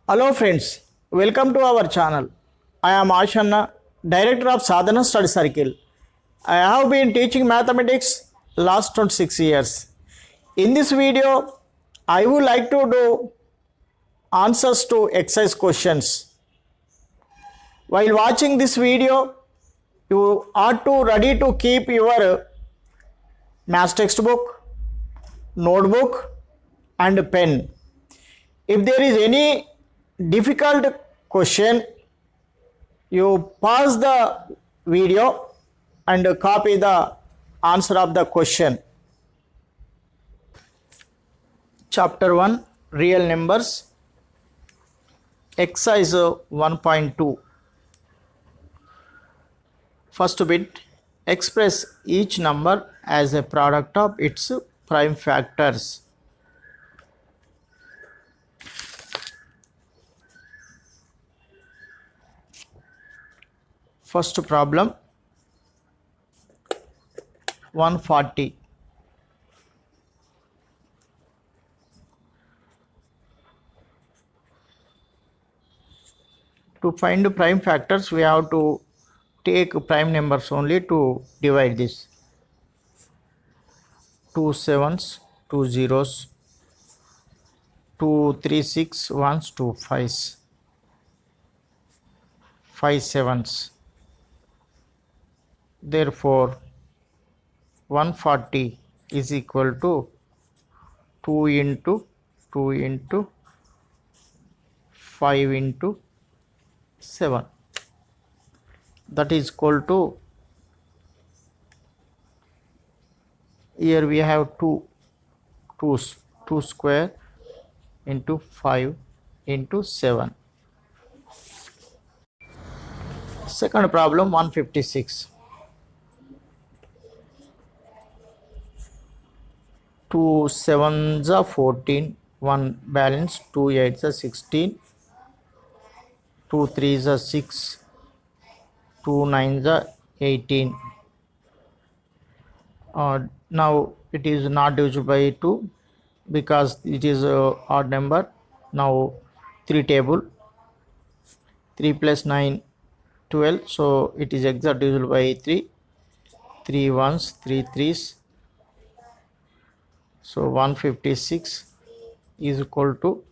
Hello friends, welcome to our channel. I am Ashanna, Director of Sadhana Study Circle. I have been teaching mathematics last 26 years. In this video, I would like to do answers to exercise questions. While watching this video, you are to ready to keep your math textbook, notebook and pen. If there is any difficult question, you pause the video and copy the answer of the question. Chapter 1, Real Numbers, Exercise 1.2. First bit, express each number as a product of its prime factors. First problem, 140. To find the prime factors, we have to take prime numbers only to divide this. 2 sevens, 2 zeros, 2 3 6 ones, 2 fives, 5 sevens. Therefore, 140 is equal to 2 into 2 into 5 into 7. That is equal to, here we have 2 square into 5 into 7. Second problem, 156. 2 sevens are 14, 1 balance, 2 eights are 16, 2 threes are 6, 2 nines are 18. Now it is not divisible by 2 because it is a odd number. Now 3 table, 3 plus 9 12, so it is exactly divisible by 3, 3 ones, 3 threes. So 156 is equal to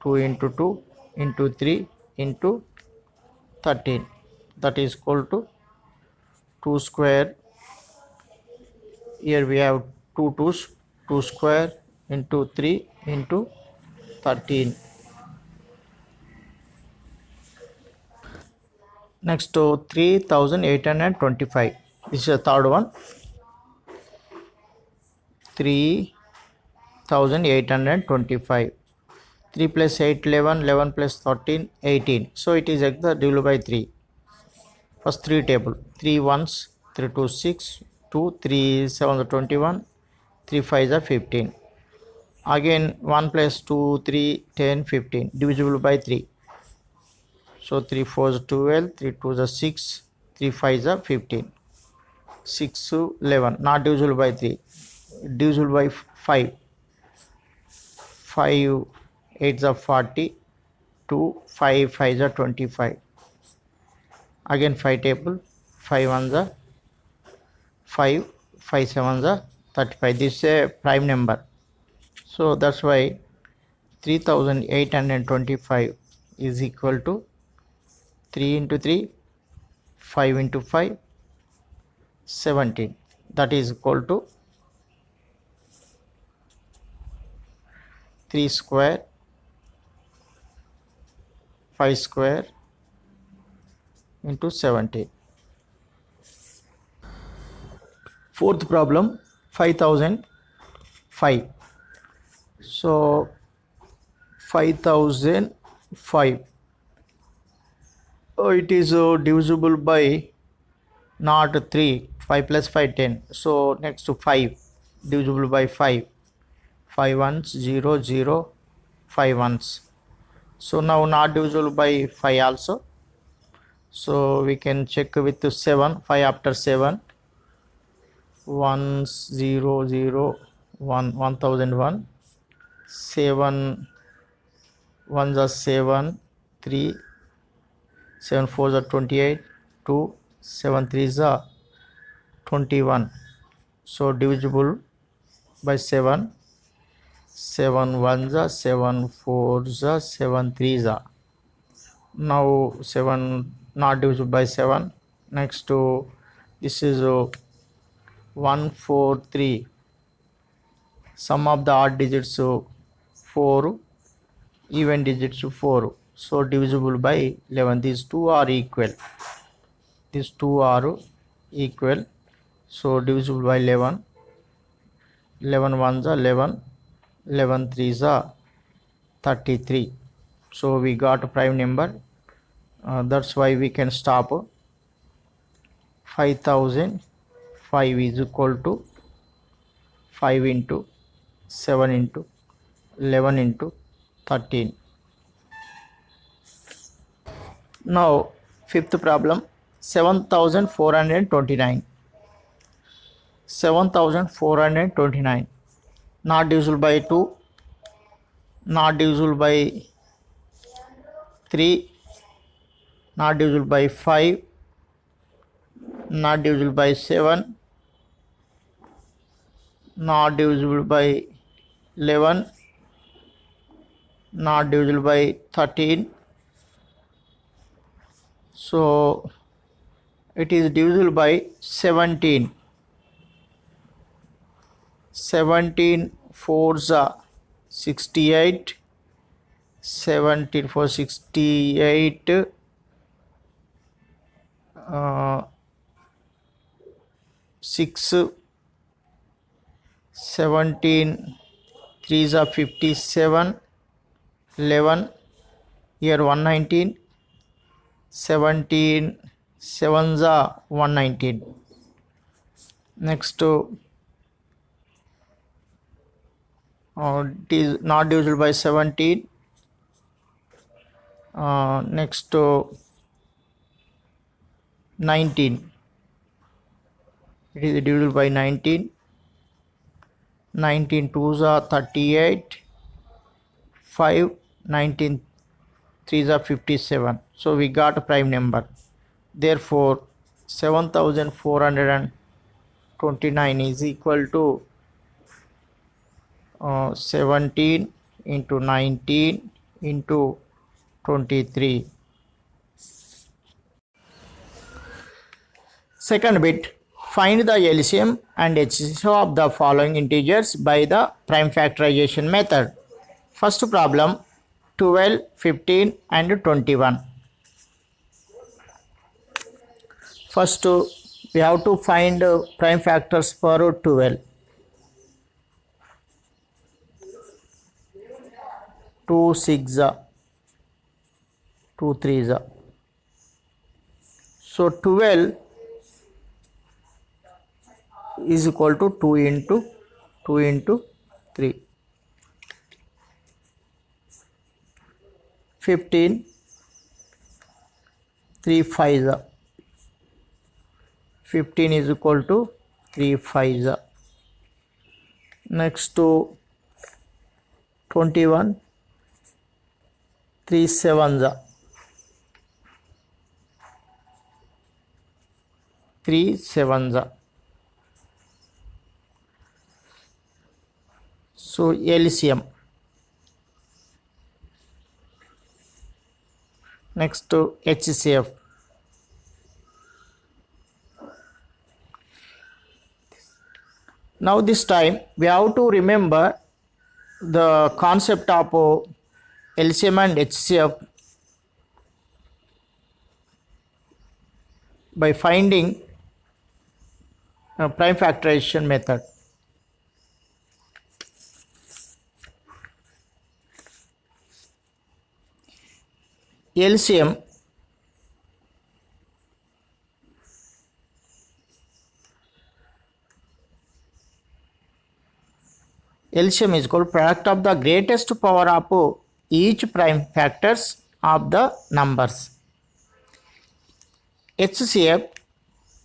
2 into 2 into 3 into 13. That is equal to 2 square. Here we have 2 2's, 2 square into 3 into 13. Next to 3825. This is the third one. 3825. 3 plus 8 11, 11 plus 13 18. So it is exactly divided by 3. First 3 table, 3 ones, 3 2 6, 2 3 7 21, 3 5 are 15. Again 1 plus 2 3 10 15, divisible by 3. So 3 4 is 12, 3 2 is 6, 3 5 are 15, 6 to 11, not divisible by 3, divisible by 5. 5 8s are 40, 2 5 5s are 25. Again 5 table, 5 ones are 5, 5 sevens are 35. This is a prime number. So that's why 3825 is equal to 3 into 3, 5 into 5, 17. That is equal to 3 square, 5 square into 17. Fourth problem, 5005. So 5005, it is divisible by not 3, 5 plus 5 10. So next to 5, divisible by 5, 5 ones 0 0, 5 ones. So now not divisible by 5 also. So we can check with 7, 5 after 7, 1 0 0 1 1001, 7 1s are 7, 3, 7 4s are 28, 2, 7 3s are 21. So divisible by 7, 7 1s are 7 4s are 7 3s are. Now 7 not divisible by 7. Next to this is 1 4 3. Sum of the odd digits 4, even digits 4. So divisible by 11. These two are equal. These two are equal. So divisible by 11. 11 1s are 11. 11 3s are 33. So we got a prime number. That's why we can stop. 5005 is equal to 5 into 7 into 11 into 13. Now fifth problem, 7429. 7429 not divisible by 2, not divisible by 3, not divisible by 5, not divisible by 7, not divisible by 11, not divisible by 13. So it is divisible by 17. 17 4s are 68. 17 for 68. 6. 17 3s are 57. 11 here 119. 17 7s are 119. Next to it is not divisible by 17. Next to 19, it is divisible by 19. 19 2s are 38. 5 19 3s are 57. So we got a prime number. Therefore 7429 is equal to 17 into 19 into 23. Second bit, find the LCM and HCF of the following integers by the prime factorization method. First problem, 12, 15 and 21. First we have to find prime factors for 12. 2 6 2 3. So 12 is equal to 2 into 3. 15 3 5. 15 is equal to 3 5. Next to 21 3 7. 3 7. So LCM. Next to HCF. Now this time we have to remember the concept of LCM and HCF by finding a prime factorization method. LCM LCM is called product of the greatest power of each prime factors of the numbers. HCF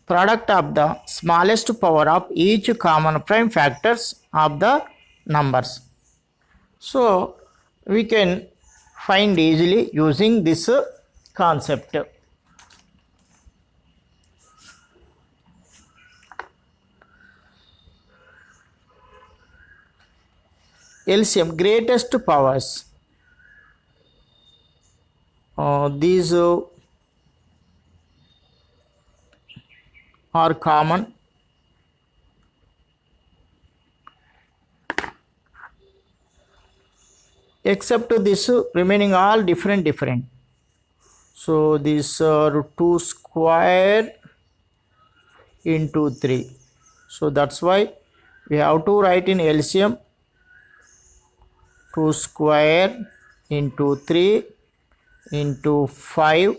product of the smallest power of each common prime factors of the numbers. So we can find easily using this concept. LCM, greatest powers. These are common. Except this remaining all different. So this 2 square into 3. So that's why we have to write in LCM 2 square into 3 into 5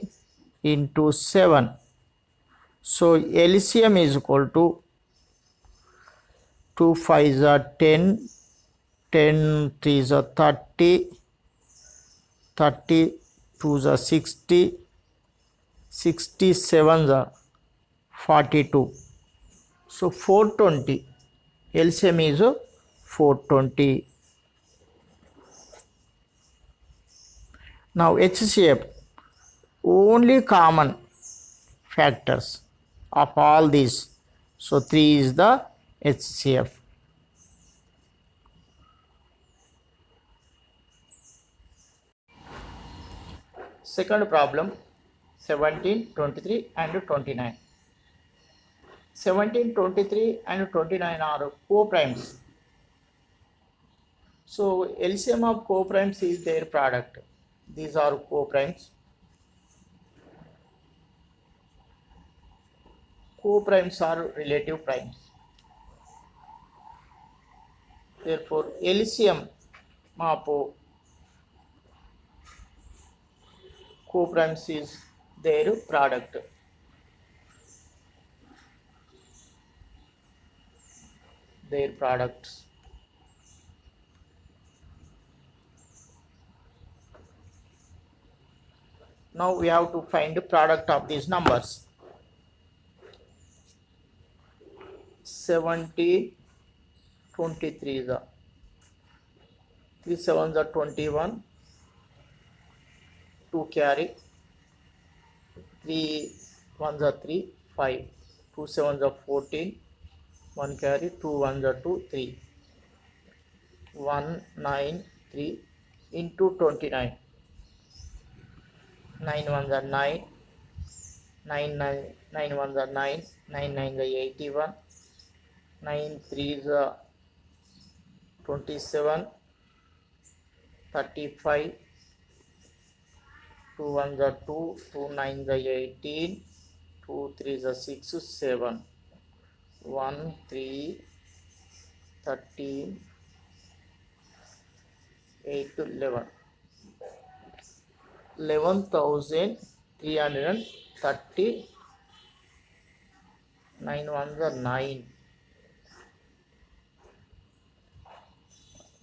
into 7. So LCM is equal to 2 5s are 10, 10 3s are 30, 30 2s are 60, 67s are 42. So 420. LCM is 420. Now HCF, only common factors of all these. So 3 is the HCF. Second problem, 17, 23 and 29. 17, 23 and 29 are co-primes. So LCM of co-primes is their product. These are co-primes. Co-primes are relative primes. Therefore, LCM of co-primes is their product. Their products. Now we have to find the product of these numbers. 17, 23 is 3 7s are 21, 2 carry, 3 1s are 3, 5, 2 7s are 14, 1 carry, 2 1s are 2, 3, 1 9 3 into 29, 9 1s are 9, 9 1s are 9, 9 9s are 81, 9 3s are 27, 35, 2 1s are 2, 2 9s are 18, 2 3s are 6, 7, 1 3, 13, 8 11. 11,330. 9 ones are 9.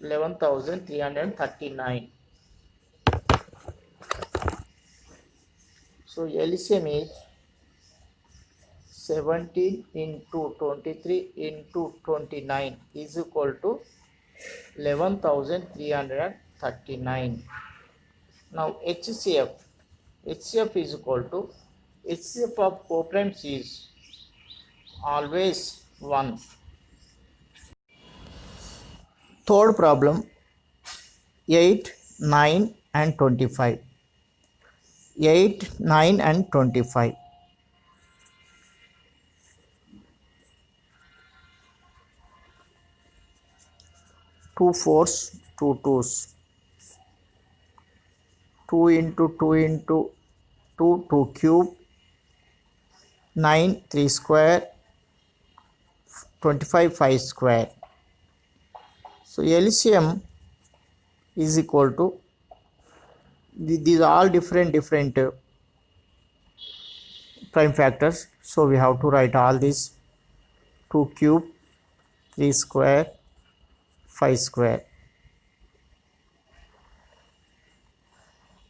11,339. So LCM is 17 into 23 into 29 is equal to 11,339. Now HCF is equal to HCF of co-primes is always 1. Third problem, 8, 9 and 25. 8, 9 and 25. Two fours, two twos. 2 into 2 into 2, 2 cube. 9, 3 square. 25, 5 square. So LCM is equal to, these are all different prime factors. So we have to write all these. 2 cube, 3 square, 5 square.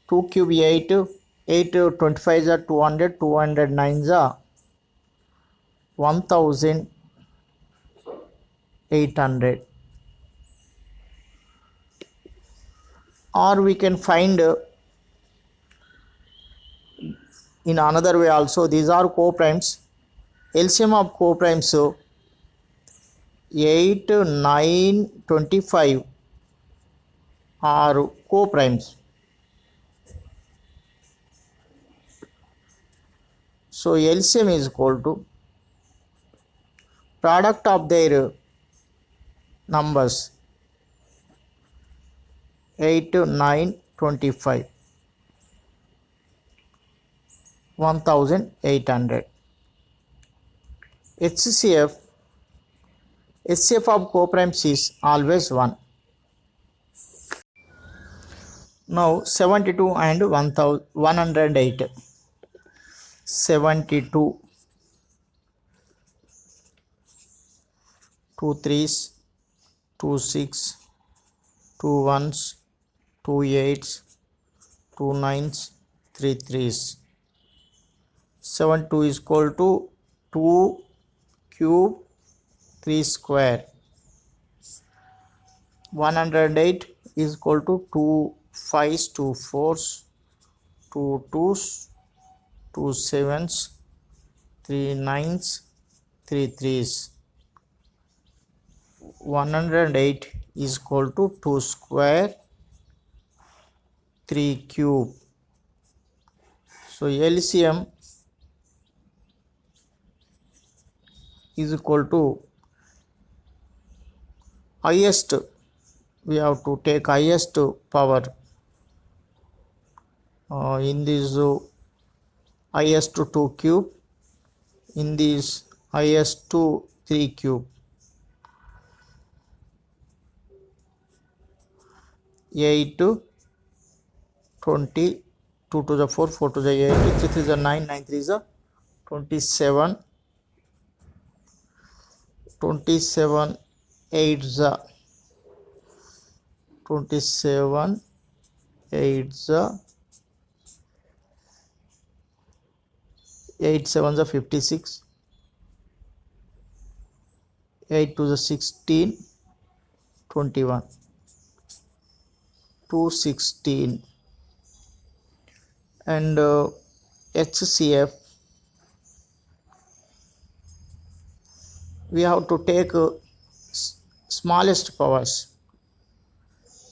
2 cube 8, 8 25 are 200, 209 are 1,800. or we can find in another way also. These are co-primes. LCM of co-primes 8, 9, 25 are co-primes. So LCM is equal to product of their numbers 8, 9, 25, 1800. HCF of co-primes is always 1. Now 72 and 108. 72, 2 3s, 2 6, 2 1s, 2 8s, 2 9s, 3 3s. 72 is equal to 2 cube 3 square. 108 is equal to 2 5s, 2 4s, 2 2s, 2 7s, 3 9s, 3 3s. 108 is equal to 2 square 3 cube. So LCM is equal to highest, we have to take highest power in this highest 2 cube, in this highest 3 cube. 8, 20, 2 to the 4, 4 to the 8, 3 to the 9, 9 3 is 27, 27, 8 is 27, 8 is 8 7 is 56, 8 to the 16, 21, 216. And HCF, we have to take smallest powers,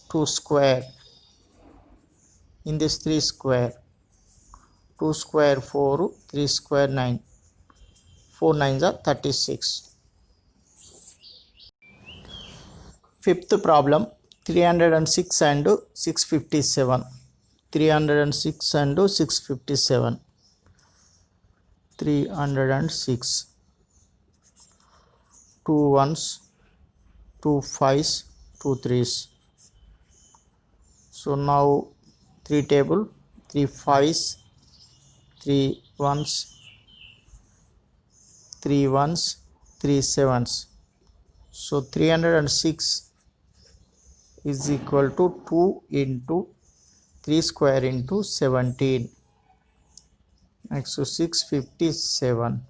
2 square, in this 3 square, 2 square 4, 3 square 9, 4 9s are 36. Fifth problem, 306 and 657. 306 and 657. 306. 2 1s, 2 5s, 2 3s. So now 3 table, 3 5s, 3 1s, 3 1s, 3 7s. So 306 is equal to 2 into 3 square into 17. Next to 657.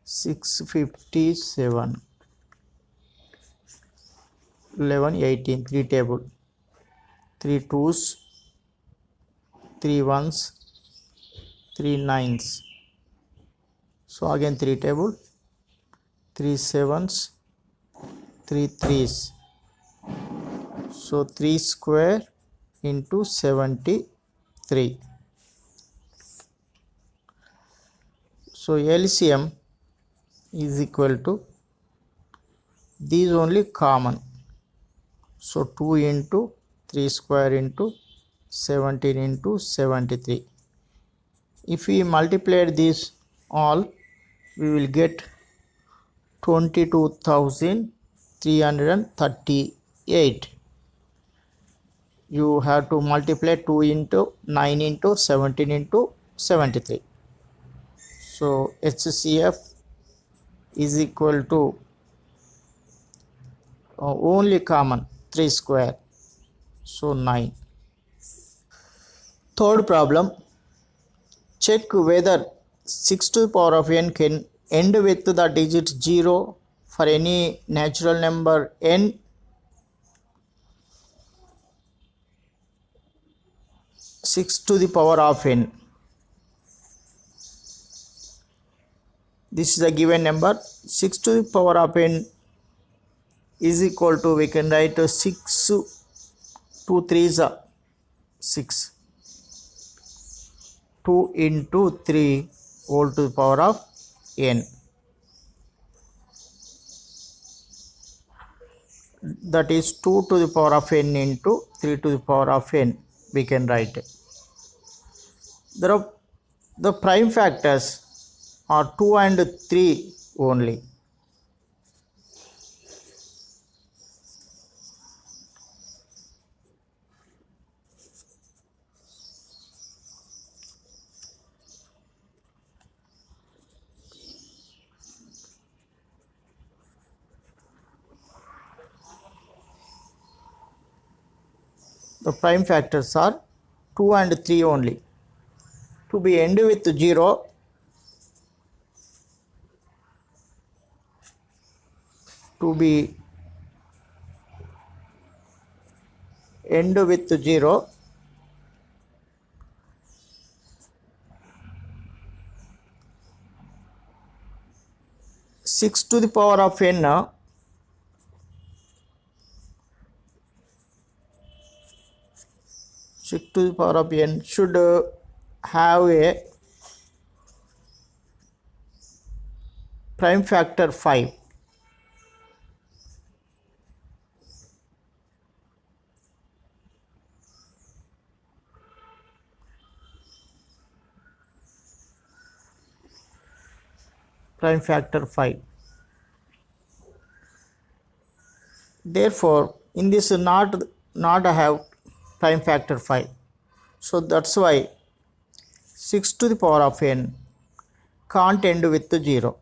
657. 11, 18. 3 table. 3 2s, 3 1s, 3 9s. So again 3 table. 3 7s, 3 3s. So 3 square into 73. So LCM is equal to these only common. So 2 into 3 square into 17 into 73. If we multiply these all, we will get 22,338. You have to multiply 2 into 9 into 17 into 73. So HCF is equal to only common 3 square, so 9. Third problem, check whether 6 to the power of n can end with the digit 0 for any natural number n 6 to the power of n. This is a given number. 6 to the power of n is equal to, we can write 6 2 3 is 6. 2 into 3 whole to the power of n. That is 2 to the power of n into 3 to the power of n, we can write. The prime factors are 2 and 3 only. The prime factors are 2 and 3 only. To be end with 0, to be end with 0, six to the power of n, 6 to the power of n should have a prime factor 5. Prime factor 5. Therefore, in this not have prime factor 5. So that's why 6 to the power of n can't end with 0.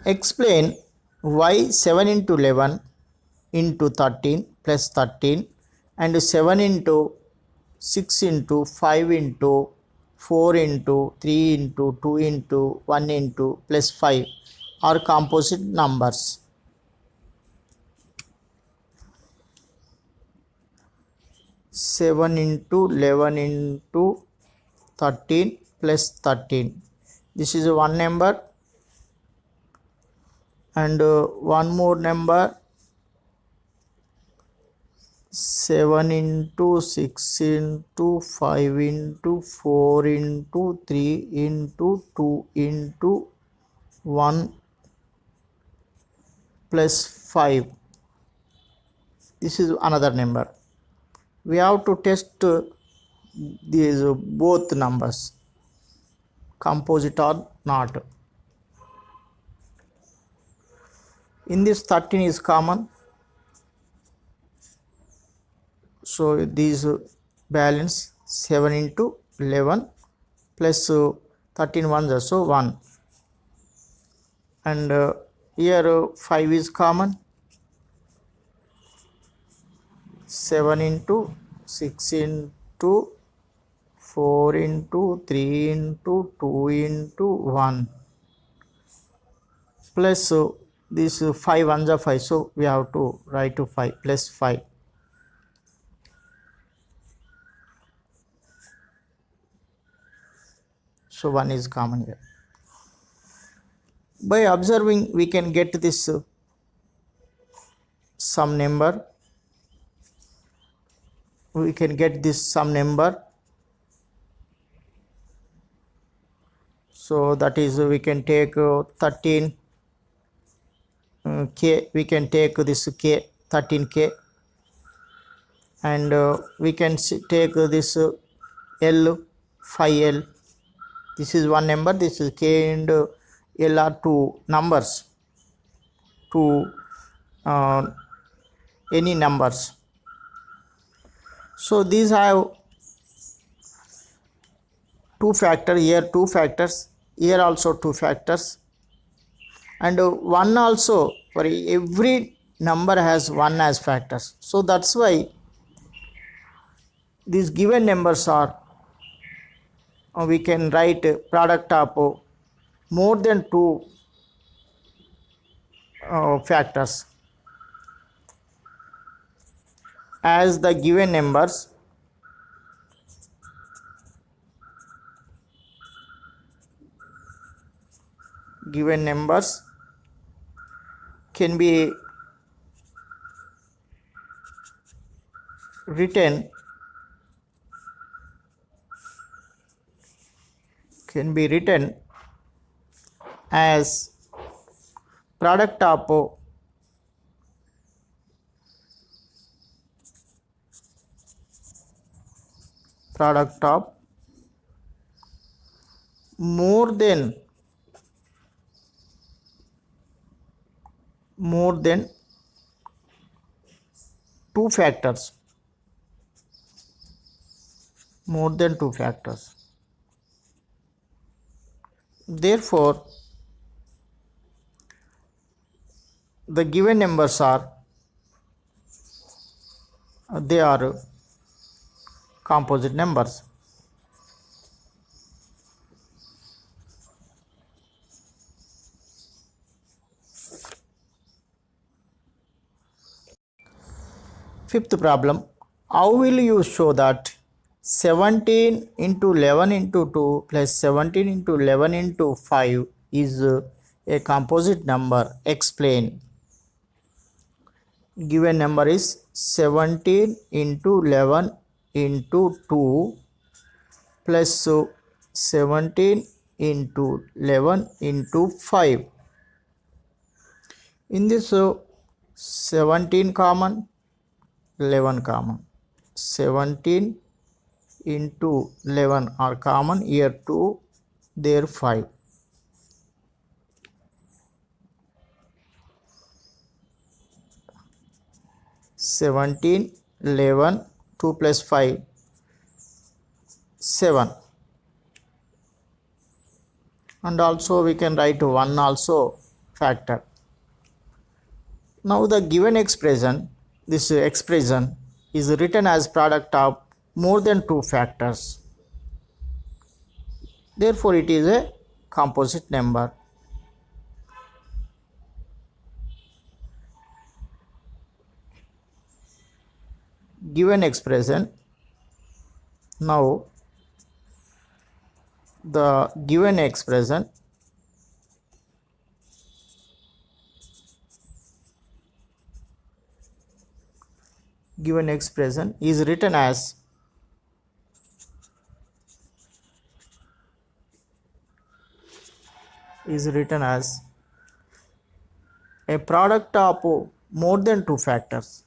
Explain why 7 into 11 into 13 plus 13 and 7 into 6 into 5 into 4 into 3 into 2 into 1 into plus 5 are composite numbers. Seven into 11 into 13 plus 13. This is one number, and one more number, 7 into 6 into 5 into 4 into 3 into 2 into 1 plus 5. This is another number. We have to test these both numbers, composite or not. In this 13 is common, so these balance 7 into 11 plus 13 ones are so 1, and here 5 is common. 7 into 6 into 4 into 3 into 2 into 1 plus this 5 ones are 5, so we have to write to 5 plus 5. So 1 is common here. By observing, we can get this sum number. We can get this sum number. So that is, we can take 13 k, we can take this k, 13k, and we can take this L, 5L. This is one number, this is k and L are two numbers, two any numbers. So these have two factors, here two factors, here also two factors, and one also, for every number has one as factors. So that's why these given numbers are, we can write product of more than two factors, as the given numbers can be written as product of more than two factors, therefore the given numbers are they are composite numbers. Fifth problem, how will you show that 17 into 11 into 2 plus 17 into 11 into 5 is a composite number? Explain. Given number is 17 into 11 into 2 plus 17 into 11 into 5. In this 17 common, 11 common, 17 into 11 are common, here 2, there 5. Seventeen, 11, 2 plus 5, 7, and also we can write 1 also factor. Now the given expression, this expression is written as product of more than two factors, therefore it is a composite number. Given expression, now the given expression is written as a product of more than two factors.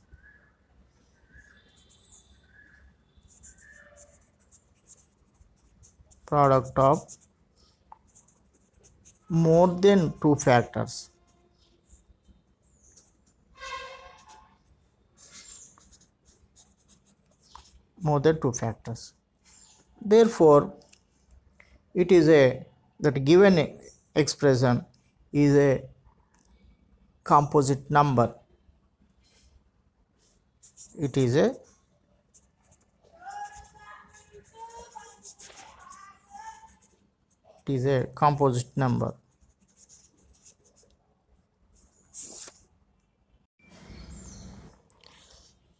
Product of more than two factors. Therefore it is that given expression is a composite number. It is a composite number.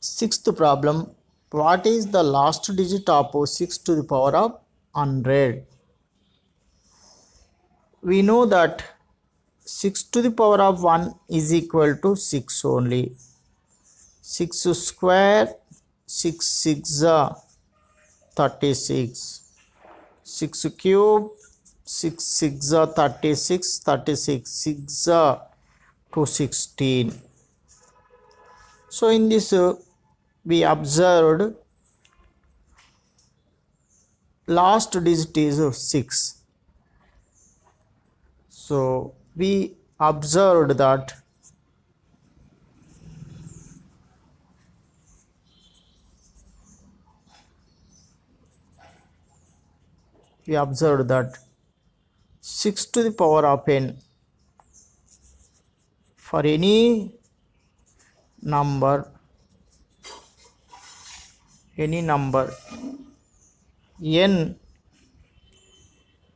Sixth problem, what is the last digit of 6 to the power of 100? We know that 6 to the power of 1 is equal to 6 only. 6 square, 6 6 36. 6 cube, 6 6 36, 36 6 to 16. So in this we observed last digit is 6. So we observed that we observed that 6 to the power of n for any number n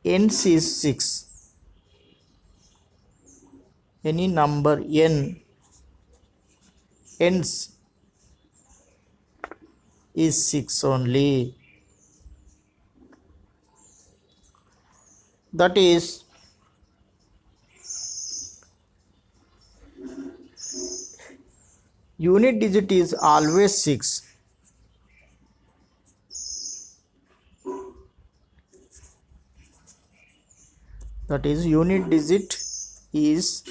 ends is 6. any number n ends is 6 only. That is unit digit is always 6. That is unit digit is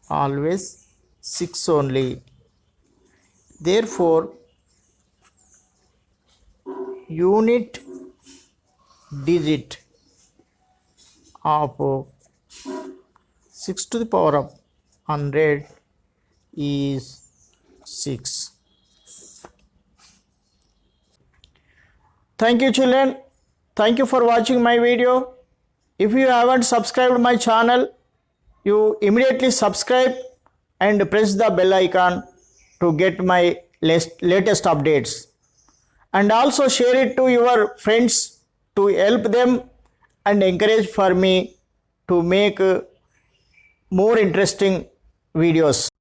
always 6 only. Therefore, unit digit of 6 to the power of 100 is 6. Thank you, children. Thank you for watching my video. If you haven't subscribed my channel, you immediately subscribe and press the bell icon to get my latest updates. And also share it to your friends to help them and encourage for me to make more interesting videos.